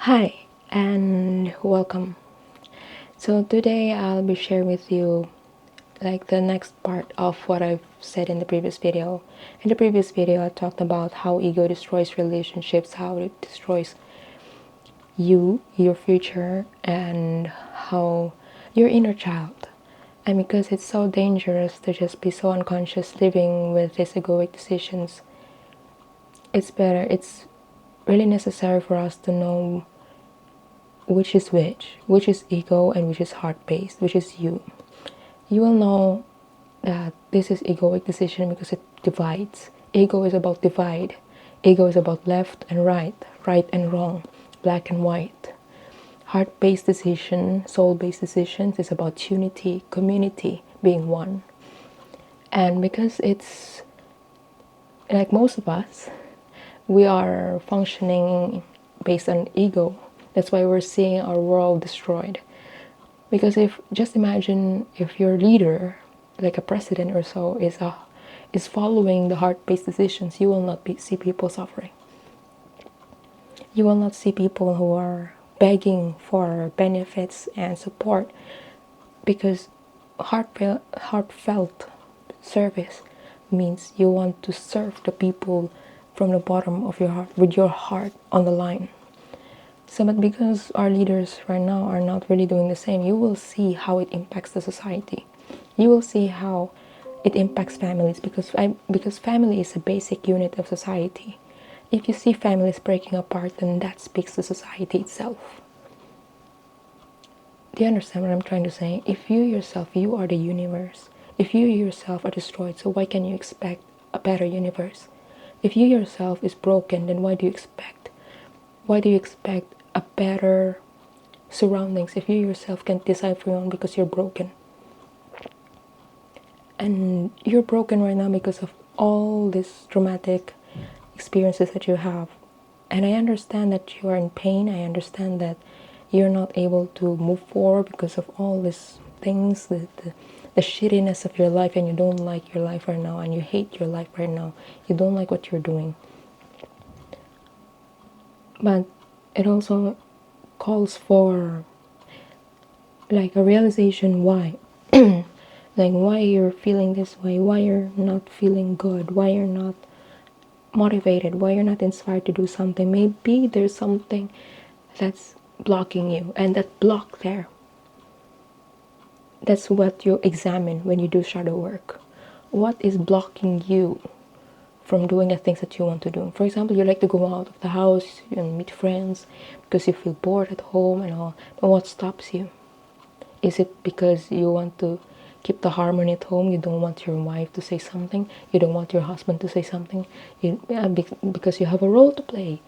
Hi and welcome. So today I'll be sharing with you like the next part of what I've said in the previous video. In the previous video I talked about how ego destroys relationships, how it destroys you, your future, and how your inner child. And because it's so dangerous to just be so unconscious living with these egoic decisions, it's really necessary for us to know which is ego and which is heart-based, which is you. You will know that this is egoic decision because it divides. Ego is about divide. Ego is about left and right, right and wrong, black and white. Heart-based decision, soul-based decisions is about unity, community, being one. And because it's like most of us, we are functioning based on ego. That's why we're seeing our world destroyed. Because just imagine if your leader, like a president or so, is following the heart-based decisions, you will not see people suffering. You will not see people who are begging for benefits and support, because heartfelt service means you want to serve the people from the bottom of your heart, with your heart on the line. So, but because our leaders right now are not really doing the same, you will see how it impacts the society. You will see how it impacts families, because family is a basic unit of society. If you see families breaking apart, then that speaks to society itself. Do you understand what I'm trying to say? If you yourself, you are the universe. If you yourself are destroyed, so why can you expect a better universe? If you yourself is broken, then why do you expect a better surroundings if you yourself can't decide for your own, because you're broken? And you're broken right now because of all these traumatic experiences that you have. And I understand that you are in pain. I understand that you're not able to move forward because of all these things, the shittiness of your life, and you don't like your life right now, and you hate your life right now. You don't like what you're doing. But it also calls for like a realization why. Like why you're feeling this way, why you're not feeling good, why you're not motivated, why you're not inspired to do something. Maybe there's something that's blocking you, and that block there, that's what you examine when you do shadow work. What is blocking you from doing the things that you want to do? For example, you like to go out of the house and meet friends because you feel bored at home and all, but what stops you? Is it because you want to keep the harmony at home? You don't want your wife to say something? You don't want your husband to say something? Because you have a role to play.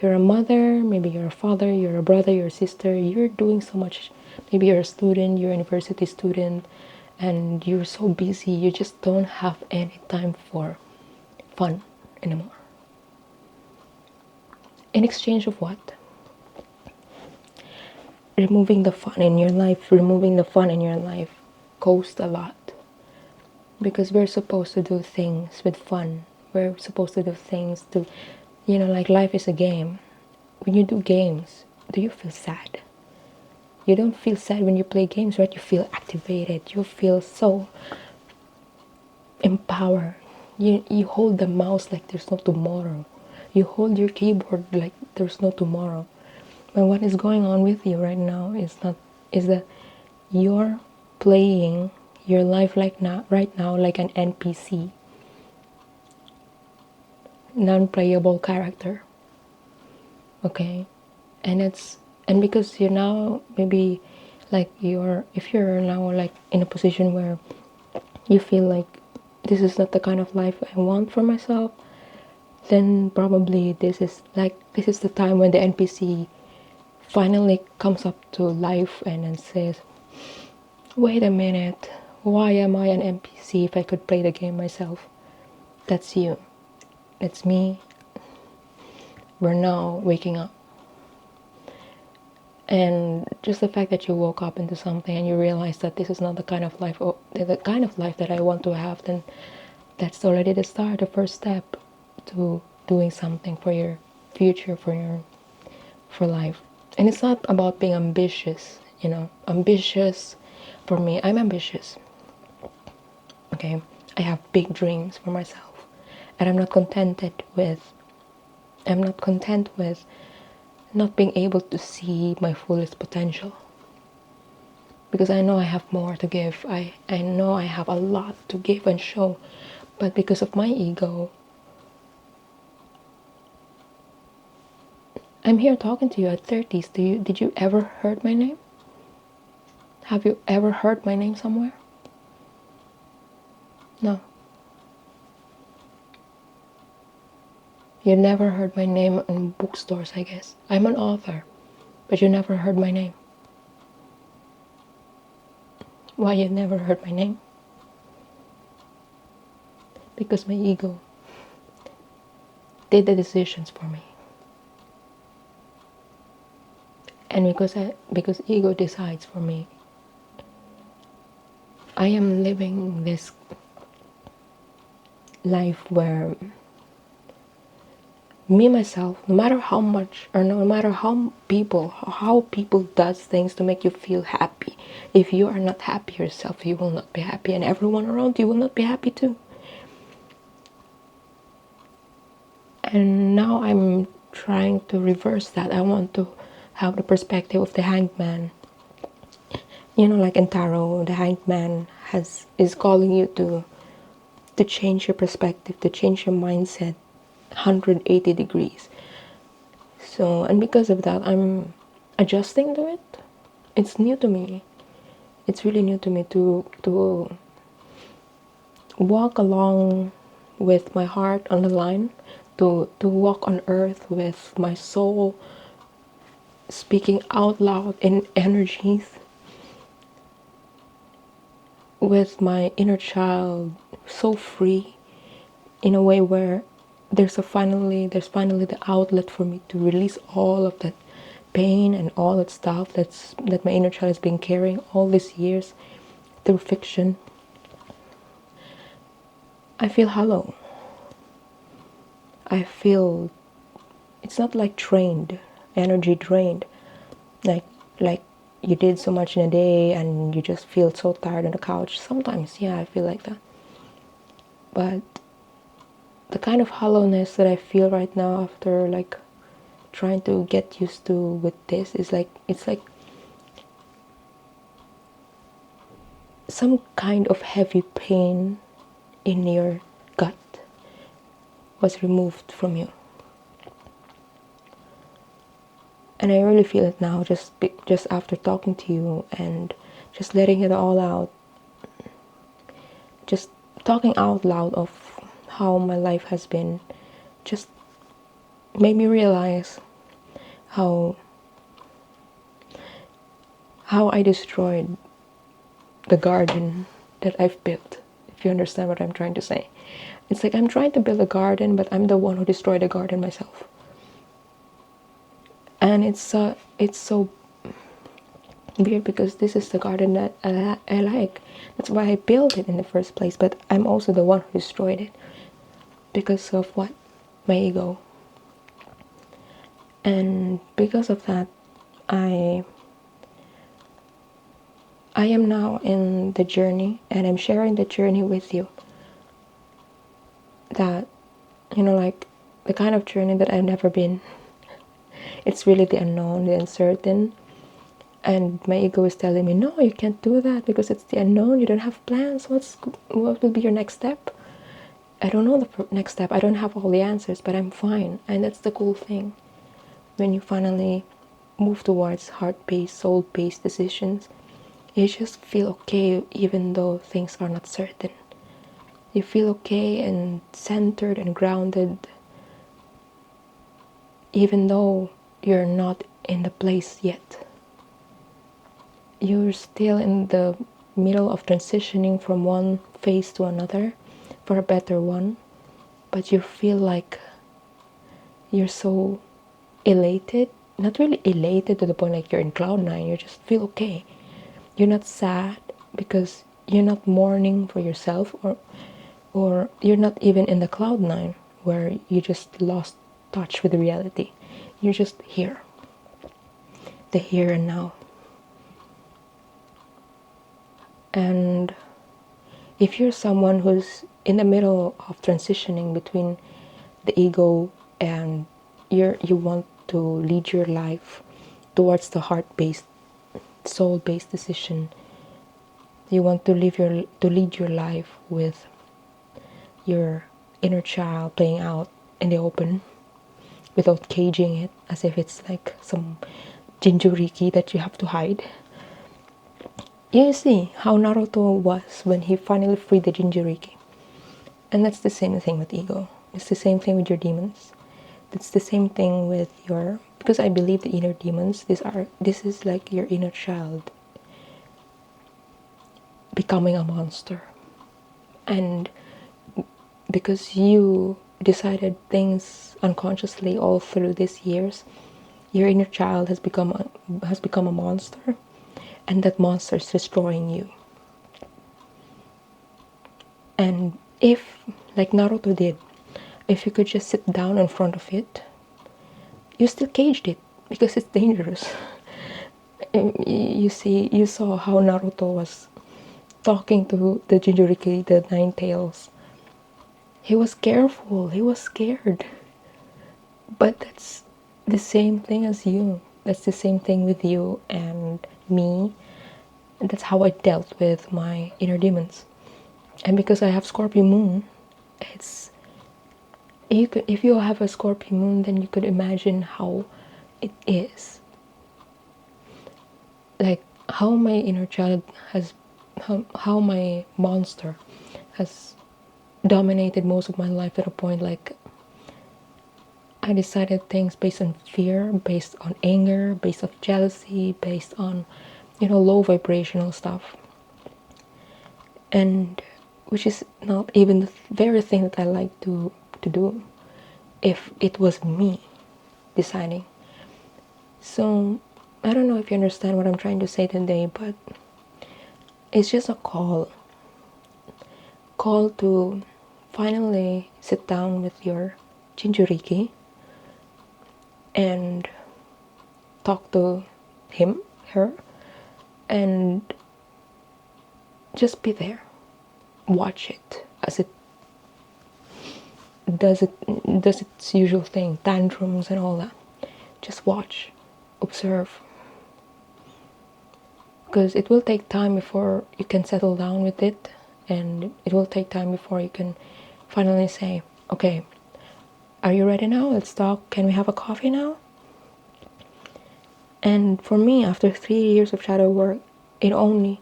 You're a mother, maybe you're a father, you're a brother, you're a sister. You're doing so much. Maybe you're a student, you're a university student, and you're so busy, you just don't have any time for fun anymore. In exchange of what? Removing the fun in your life costs a lot, because we're supposed to do things with fun. We're supposed to do things to, like life is a game. When you do games, do you feel sad? You don't feel sad when you play games, right? You feel activated, you feel so empowered. You hold the mouse like there's no tomorrow. You hold your keyboard like there's no tomorrow. But what is going on with you right now is that you're playing your life right now like an NPC, non-playable character. Okay, and because you're now maybe like if you're now like in a position where you feel like this is not the kind of life I want for myself, then probably this is the time when the NPC finally comes up to life and then says, wait a minute, why am I an NPC if I could play the game myself? That's you. It's me. We're now waking up. And just the fact that you woke up into something and you realize that this is not the kind of life that I want to have, then that's already the start, the first step to doing something for your future, for life. And it's not about being ambitious, ambitious. For me, I'm ambitious, okay? I have big dreams for myself, and I'm not content with not being able to see my fullest potential, because I know I have more to give. I know I have a lot to give and show, but because of my ego, I'm here talking to you at 30s. Did you ever heard my name? Have you ever heard my name somewhere? No. You never heard my name in bookstores, I guess. I'm an author, but you never heard my name. Why you never heard my name? Because my ego did the decisions for me. And because ego decides for me, I am living this life where me myself, no matter how much or no matter how people does things to make you feel happy, if you are not happy yourself, you will not be happy, and everyone around you will not be happy too. And now I'm trying to reverse that. I want to have the perspective of the hanged man. Like in tarot, the hanged man is calling you to change your perspective, to change your mindset 180 degrees. So, and because of that, I'm adjusting to it. It's new to me. It's really new to me to walk along with my heart on the line, to walk on earth with my soul speaking out loud in energies, with my inner child so free, in a way where there's finally the outlet for me to release all of that pain and all that stuff that my inner child has been carrying all these years through fiction. I feel hollow. I feel it's not like energy drained, like you did so much in a day and you just feel so tired on the couch. Sometimes, yeah, I feel like that. But the kind of hollowness that I feel right now after like trying to get used to with this is like, it's like some kind of heavy pain in your gut was removed from you. And I really feel it now, just after talking to you and just letting it all out, just talking out loud of how my life has been, just made me realize how I destroyed the garden that I've built, if you understand what I'm trying to say. It's like I'm trying to build a garden, but I'm the one who destroyed the garden myself. And it's so weird, because this is the garden that I like. That's why I built it in the first place, but I'm also the one who destroyed it because of what? My ego. And because of that, I am now in the journey, and I'm sharing the journey with you. That, like the kind of journey that I've never been. It's really the unknown, the uncertain. And my ego is telling me, no, you can't do that because it's the unknown. You don't have plans. What will be your next step? I don't know the next step. I don't have all the answers, but I'm fine. And that's the cool thing. When you finally move towards heart-based, soul-based decisions, you just feel okay even though things are not certain. You feel okay and centered and grounded even though you're not in the place yet. You're still in the middle of transitioning from one phase to another for a better one, but you feel like you're so elated. Not really elated to the point like you're in cloud nine. You just feel okay. You're not sad because you're not mourning for yourself, or you're not even in the cloud nine where you just lost touch with reality. You're just here. the here and now. And if you're someone who's in the middle of transitioning between the ego and you want to lead your life towards the heart-based, soul-based decision, you want to lead your life with your inner child playing out in the open without caging it as if it's like some jinjuriki that you have to hide. You see how Naruto was when he finally freed the jinjuriki. And that's the same thing with ego. It's the same thing with your demons. It's the same thing with your, because I believe the inner demons, this is like your inner child becoming a monster. And because you decided things unconsciously all through these years, your inner child has become a monster, and that monster is destroying you. And if, like Naruto did, if you could just sit down in front of it, you still caged it because it's dangerous. You saw how Naruto was talking to the Jinchuriki, the Nine Tails. He was careful, he was scared. But that's the same thing as you. That's the same thing with you and me. And that's how I dealt with my inner demons. And because I have Scorpio moon, it's if you have a Scorpio moon, then you could imagine how it is. Like how my inner child has, how my monster has dominated most of my life at a point. Like I decided things based on fear, based on anger, based on jealousy, based on, low vibrational stuff. And which is not even the very thing that I like to do if it was me deciding. So I don't know if you understand what I'm trying to say today, but it's just a call to finally sit down with your Jinchuriki and talk to him, her, and just be there. Watch it as it does its usual thing, tantrums and all that. Just watch, observe, because it will take time before you can settle down with it, and it will take time before you can finally say, okay, are you ready now? Let's talk. Can we have a coffee now? And for me, after 3 years of shadow work, the only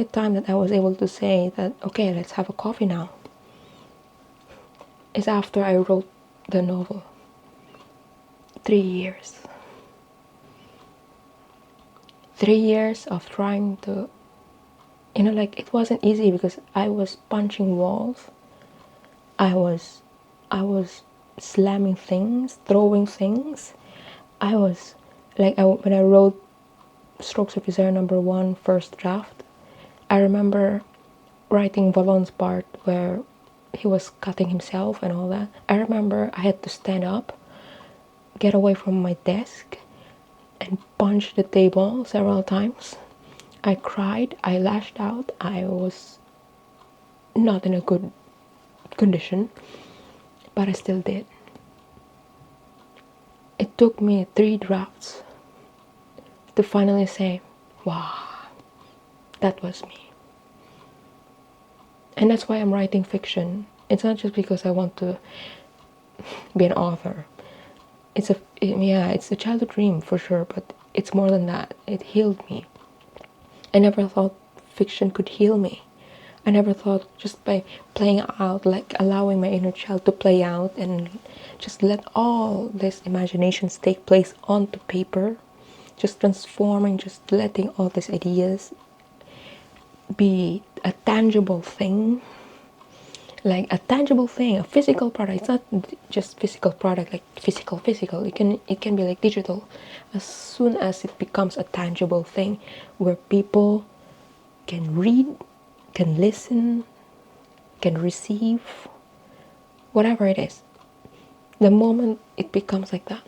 time that I was able to say that, okay, let's have a coffee now, is after I wrote the novel. 3 years. 3 years of trying to, like it wasn't easy because I was punching walls. I was slamming things, throwing things. I was like, when I wrote Strokes of Desire #1 first draft, I remember writing Valon's part where he was cutting himself and all that. I remember I had to stand up, get away from my desk, and punch the table several times. I cried, I lashed out, I was not in a good condition, but I still did. It took me 3 drafts to finally say, wow, that was me. And that's why I'm writing fiction. It's not just because I want to be an author. It's a childhood dream for sure, but it's more than that. It healed me. I never thought fiction could heal me. I never thought just by playing out, like allowing my inner child to play out and just let all these imaginations take place onto paper, just transforming, just letting all these ideas be a tangible thing, like a tangible thing, a physical product. It's not just physical product, like physical. It can be like digital. As soon as it becomes a tangible thing where people can read, can listen, can receive, whatever it is, the moment it becomes like that,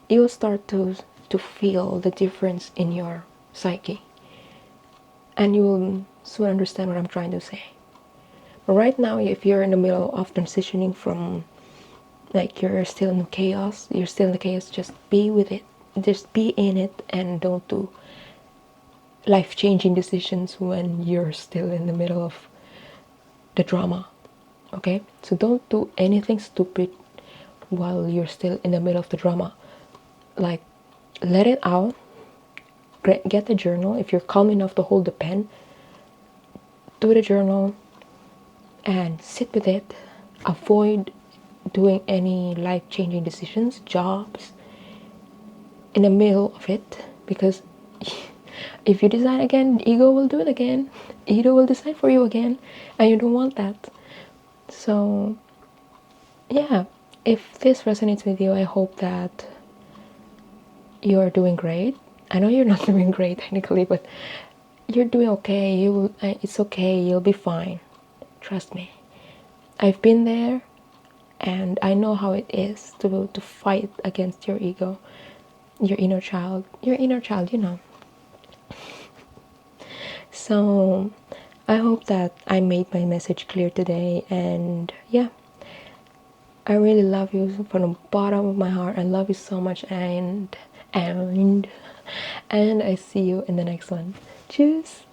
you'll start to to feel the difference in your psyche, and you will soon understand what I'm trying to say. But right now, if you're in the middle of transitioning from, like, you're still in chaos, just be with it, just be in it, and don't do life-changing decisions when you're still in the middle of the drama. Okay, so don't do anything stupid while you're still in the middle of the drama. Like, let it out. Get a journal. If you're calm enough to hold the pen, do the journal and sit with it. Avoid doing any life-changing decisions, jobs, in the middle of it, because if you decide again, ego will do it again. Ego will decide for you again, and you don't want that. So yeah, if this resonates with you, I hope that you are doing great. I know you're not doing great technically, but you're doing okay. It's okay. You'll be fine. Trust me. I've been there, and I know how it is to fight against your ego, your inner child, you know. So I hope that I made my message clear today, and yeah, I really love you from the bottom of my heart. I love you so much, and I see you in the next one. Tschüss.